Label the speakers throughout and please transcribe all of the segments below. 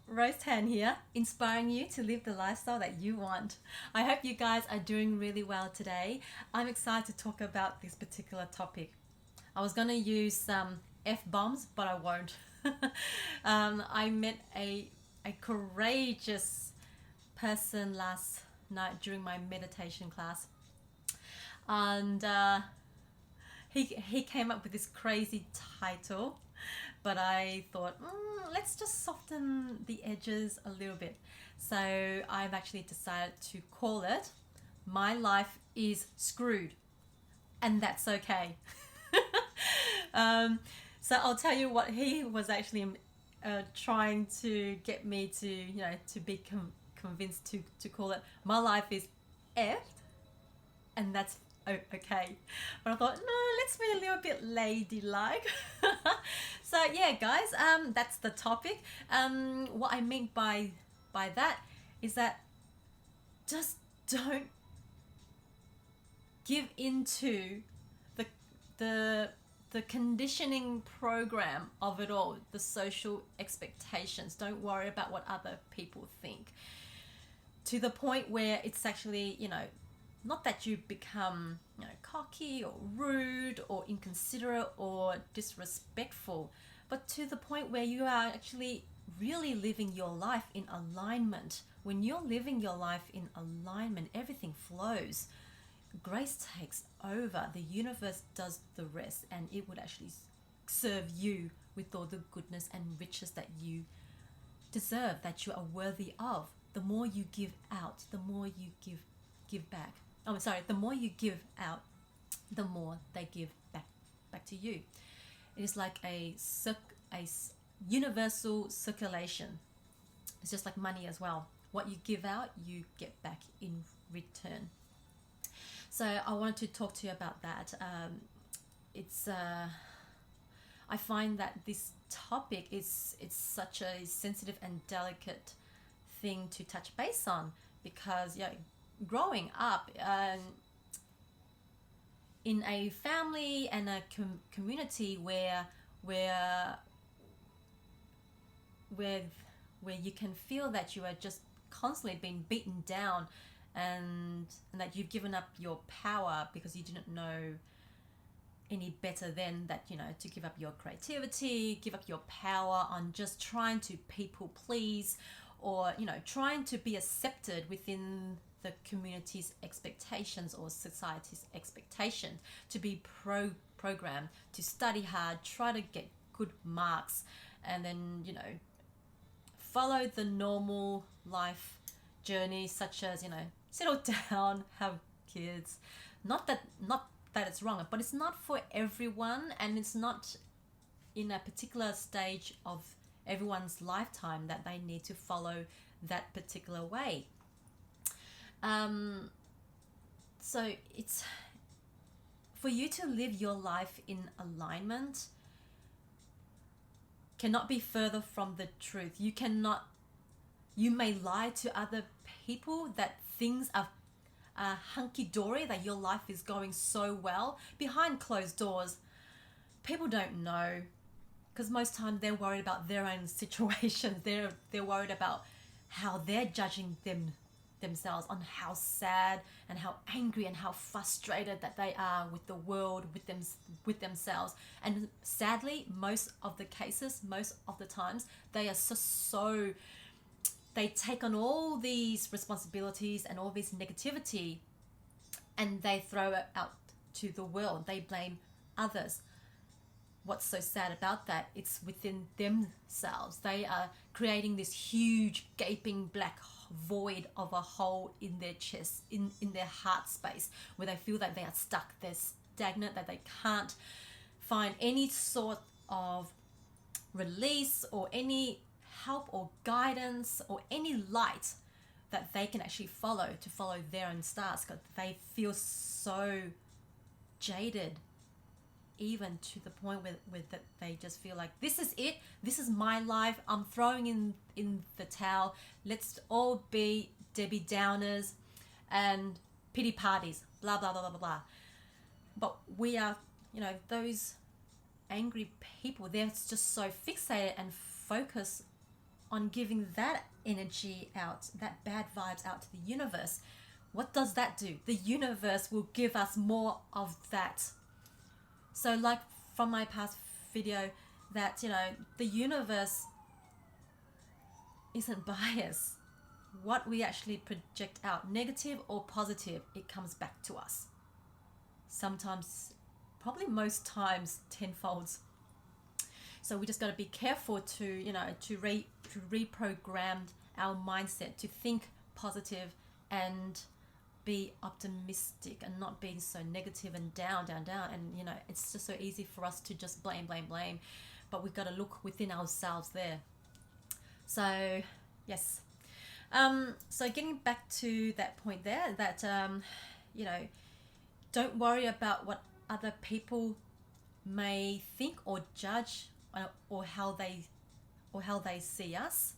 Speaker 1: Rose Tan here, inspiring you to live the lifestyle that you want. I hope you guys are doing really well today. I'm excited to talk about this particular topic. I was going to use some F-bombs, but I won't. I met a courageous person last night during my meditation class. And he came up with this crazy title, but I thought, let's just soften the edges a little bit. So I've actually decided to call it "My Life is Screwed," and that's okay. So I'll tell you what he was actually trying to get me to, to be convinced to call it "My Life is effed," and that's okay. But I thought, no, let's be a little bit ladylike. So yeah, guys, that's the topic. What I mean by that is that just don't give into the the the conditioning program of it all, the social expectations. Don't worry about what other people think, to the point where it's actually, not that you become, cocky or rude or inconsiderate or disrespectful, but to the point where you are actually really living your life in alignment. When you're living your life in alignment, everything flows. Grace takes over. The universe does the rest, and it would actually serve you with all the goodness and riches that you deserve, that you are worthy of. The more you give out, the more you give back. Oh, sorry. The more you give out, the more they give back to you. It is like a universal circulation. It's just like money as well. What you give out, you get back in return. So I wanted to talk to you about that. I find that this topic it's such a sensitive and delicate thing to touch base on, because growing up in a family and a community where you can feel that you are just constantly being beaten down, and that you've given up your power because you didn't know any better than that, to give up your creativity, give up your power on just trying to people please, or trying to be accepted within the community's expectations or society's expectations, to be programmed to study hard, try to get good marks, and then follow the normal life journey, such as settle down, have kids. Not that it's wrong, but it's not for everyone, and it's not in a particular stage of everyone's lifetime that they need to follow that particular way. So it's for you to live your life in alignment cannot be further from the truth. You may lie to other people that things are hunky-dory, that your life is going so well. Behind closed doors, people don't know, because most times they're worried about their own situations. They're worried about how they're judging themselves, on how sad and how angry and how frustrated that they are with the world, with themselves. And sadly, most of the cases, most of the times, they are so they take on all these responsibilities and all this negativity, and they throw it out to the world. They blame others. What's so sad about that? It's within themselves. They are creating this huge gaping black void of a hole in their chest, in their heart space, where they feel that they are stuck, they're stagnant, that they can't find any sort of release or any help or guidance or any light that they can actually follow their own stars, because they feel so jaded, even to the point where that they just feel like, this is it, this is my life, I'm throwing in the towel, let's all be Debbie Downers and pity parties, blah blah blah blah blah. But we are, those angry people, they're just so fixated and focused on giving that energy out, that bad vibes out to the universe, what does that do? The universe will give us more of that. So like from my past video, that, you know, the universe isn't biased. What we actually project out, negative or positive, it comes back to us. Sometimes, probably most times, tenfolds. So we just got to be careful to, you know, to reprogram our mindset to think positive and be optimistic, and not being so negative and down. And, you know, it's just so easy for us to just blame, but we've got to look within ourselves there. So, yes. So getting back to that point there, that, you know, don't worry about what other people may think or judge, or how they see us.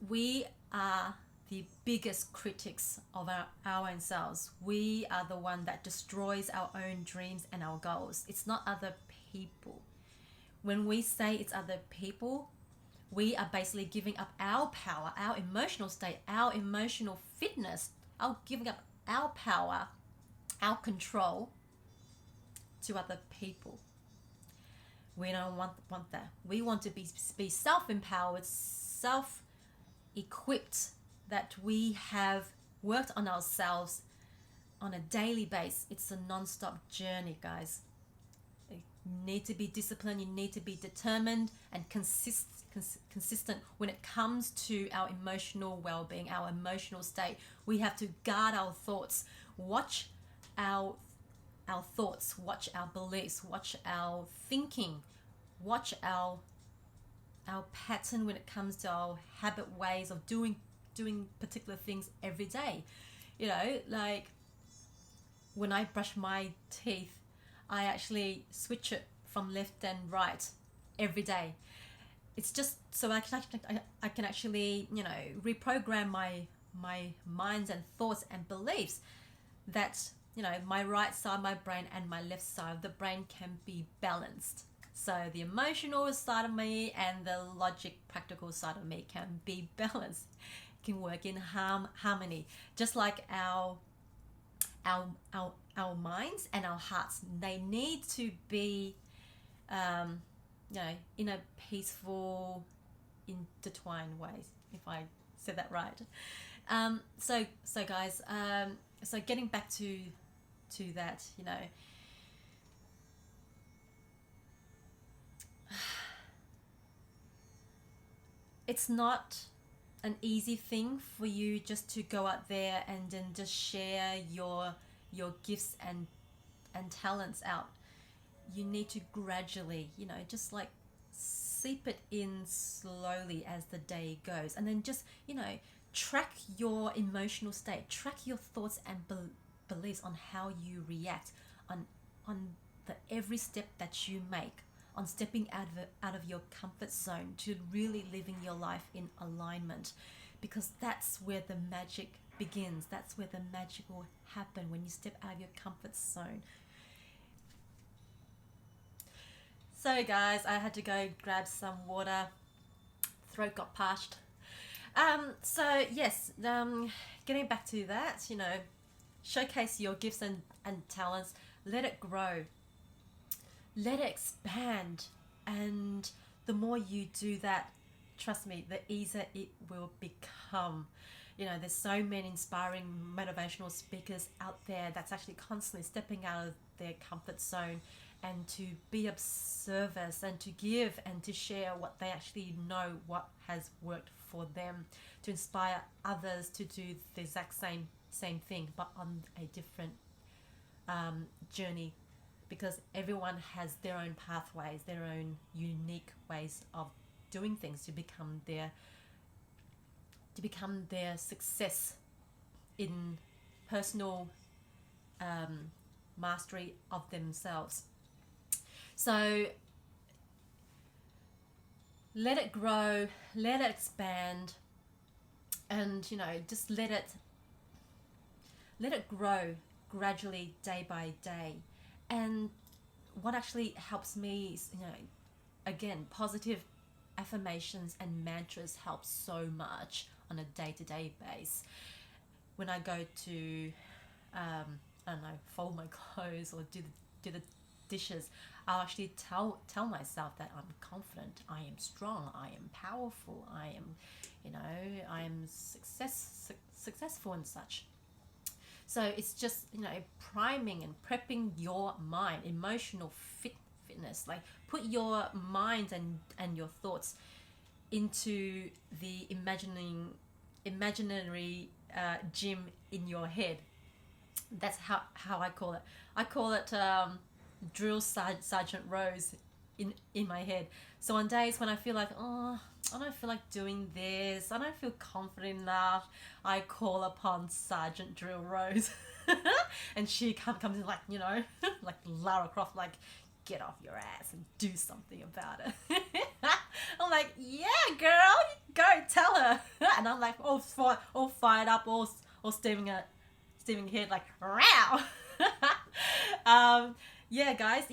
Speaker 1: We are the biggest critics of our own selves. We are the one that destroys our own dreams and our goals. It's not other people. When we say it's other people, we are basically giving up our power, our emotional state, our emotional fitness, giving up our power, our control to other people. We don't want that. We want to be self-empowered, self-equipped, that we have worked on ourselves on a daily basis. It's a non-stop journey, guys. You need to be disciplined, you need to be determined and consistent when it comes to our emotional well-being, our emotional state. We have to guard our thoughts, watch our thoughts, watch our beliefs, watch our thinking, watch our pattern when it comes to our habit ways of doing particular things every day. You know, like when I brush my teeth, I actually switch it from left and right every day. It's just so I can actually, you know, reprogram my minds and thoughts and beliefs, that, you know, my right side of my brain and my left side of the brain can be balanced. So the emotional side of me and the logic, practical side of me can be balanced, can work in harmony. Just like our minds and our hearts, they need to be, you know, in a peaceful, intertwined ways, if I said that right. So guys, so getting back to that, you know, it's not an easy thing for you just to go out there and then just share your gifts and talents out. You need to gradually, you know, just like seep it in slowly as the day goes, and then just, you know, track your emotional state, track your thoughts and beliefs on how you react on the every step that you make, on stepping out of your comfort zone to really living your life in alignment, because that's where the magic begins. That's where the magic will happen, when you step out of your comfort zone. So guys, I had to go grab some water. Throat got parched. So yes, getting back to that, you know, showcase your gifts and talents. Let it grow. Let it expand. And the more you do that, trust me, the easier it will become. You know, there's so many inspiring motivational speakers out there that's actually constantly stepping out of their comfort zone, and to be of service and to give and to share what they actually know, what has worked for them, to inspire others to do the exact same thing, but on a different journey, because everyone has their own pathways, their own unique ways of doing things to become their success in personal mastery of themselves. So let it grow, let it expand, and, you know, just let it grow gradually, day by day. And what actually helps me is, you know, again, positive affirmations and mantras help so much on a day-to-day basis. When I go to I don't know, fold my clothes or do the dishes, I'll actually tell myself that I'm confident, I am strong, I am powerful, I am, I am successful and such. So it's just, priming and prepping your mind, emotional fitness. Like, put your mind and your thoughts into the imaginary gym in your head. That's how I call it. I call it drill Sergeant Rose in my head. So on days when I feel like, oh, I don't feel like doing this, I don't feel confident enough, I call upon Sergeant Drill Rose. And she comes in like, like Lara Croft, like, get off your ass and do something about it. I'm like, yeah, girl, go tell her. And I'm like, all fired up, all steaming head, like, row. Yeah, guys,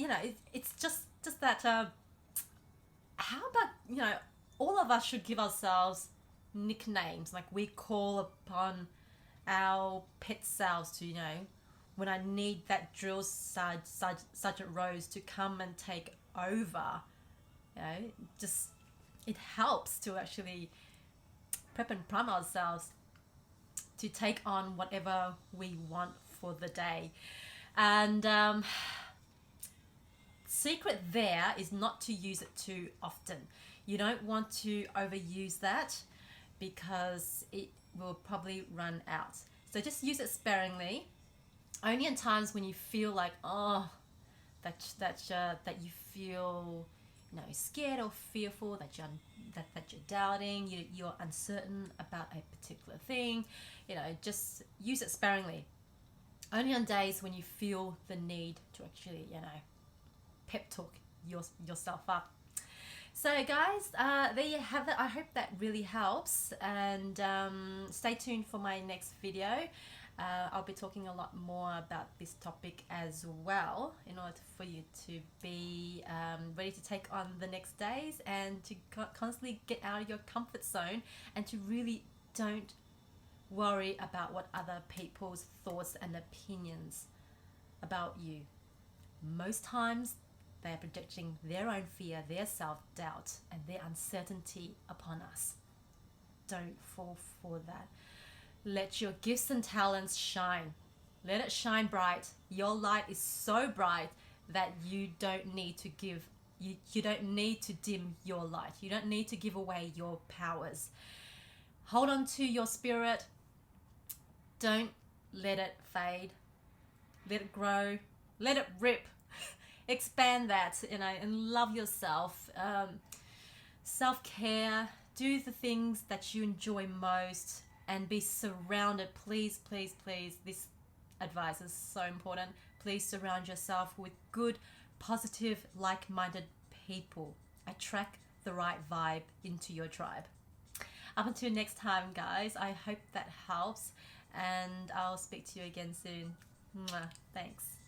Speaker 1: it's just that. How about, all of us should give ourselves nicknames. Like, we call upon our pet selves to, when I need that drill Sergeant Rose to come and take over, just, it helps to actually prep and prime ourselves to take on whatever we want for the day. And secret there is not to use it too often. You don't want to overuse that because it will probably run out. So just use it sparingly, only in times when you feel like, that you feel, scared or fearful, that you're doubting, you're uncertain about a particular thing. Just use it sparingly. Only on days when you feel the need to actually, pep talk yourself up. So guys, there you have it. I hope that really helps, and stay tuned for my next video. I'll be talking a lot more about this topic as well, in order for you to be ready to take on the next days and to constantly get out of your comfort zone, and to really don't worry about what other people's thoughts and opinions about you. Most times they are projecting their own fear, their self-doubt, and their uncertainty upon us. Don't fall for that. Let your gifts and talents shine. Let it shine bright. Your light is so bright that you don't need to you don't need to dim your light. You don't need to give away your powers. Hold on to your spirit. Don't let it fade. Let it grow. Let it rip. Expand that, and love yourself. Self-care. Do the things that you enjoy most, and be surrounded. Please, please, please. This advice is so important. Please surround yourself with good, positive, like-minded people. Attract the right vibe into your tribe. Up until next time, guys, I hope that helps, and I'll speak to you again soon. Mwah. Thanks.